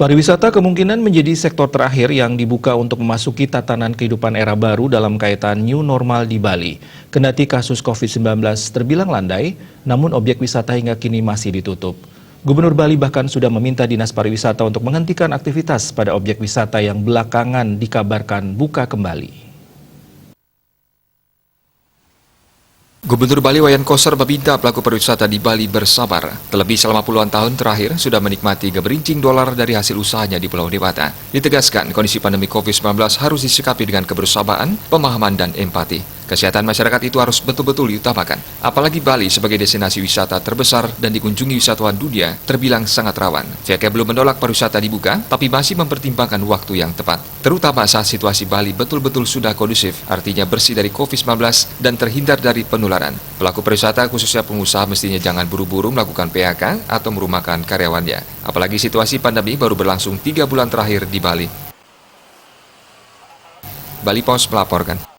Pariwisata kemungkinan menjadi sektor terakhir yang dibuka untuk memasuki tatanan kehidupan era baru dalam kaitan new normal di Bali. Kendati kasus COVID-19 terbilang landai, namun objek wisata hingga kini masih ditutup. Gubernur Bali bahkan sudah meminta Dinas Pariwisata untuk menghentikan aktivitas pada objek wisata yang belakangan dikabarkan buka kembali. Gubernur Bali Wayan Koster meminta pelaku pariwisata di Bali bersabar. Terlebih selama puluhan tahun terakhir sudah menikmati geberincing dolar dari hasil usahanya di Pulau Dewata. Ditegaskan kondisi pandemi COVID-19 harus disikapi dengan kebersamaan, pemahaman, dan empati. Kesehatan masyarakat itu harus betul-betul diutamakan. Apalagi Bali sebagai destinasi wisata terbesar dan dikunjungi wisatawan dunia terbilang sangat rawan. Pihaknya belum menolak pariwisata dibuka, tapi masih mempertimbangkan waktu yang tepat. Terutama saat situasi Bali betul-betul sudah kondusif, artinya bersih dari COVID-19 dan terhindar dari penularan. Pelaku pariwisata khususnya pengusaha mestinya jangan buru-buru melakukan PHK atau merumahkan karyawannya. Apalagi situasi pandemi baru berlangsung 3 bulan terakhir di Bali. Bali Pos melaporkan.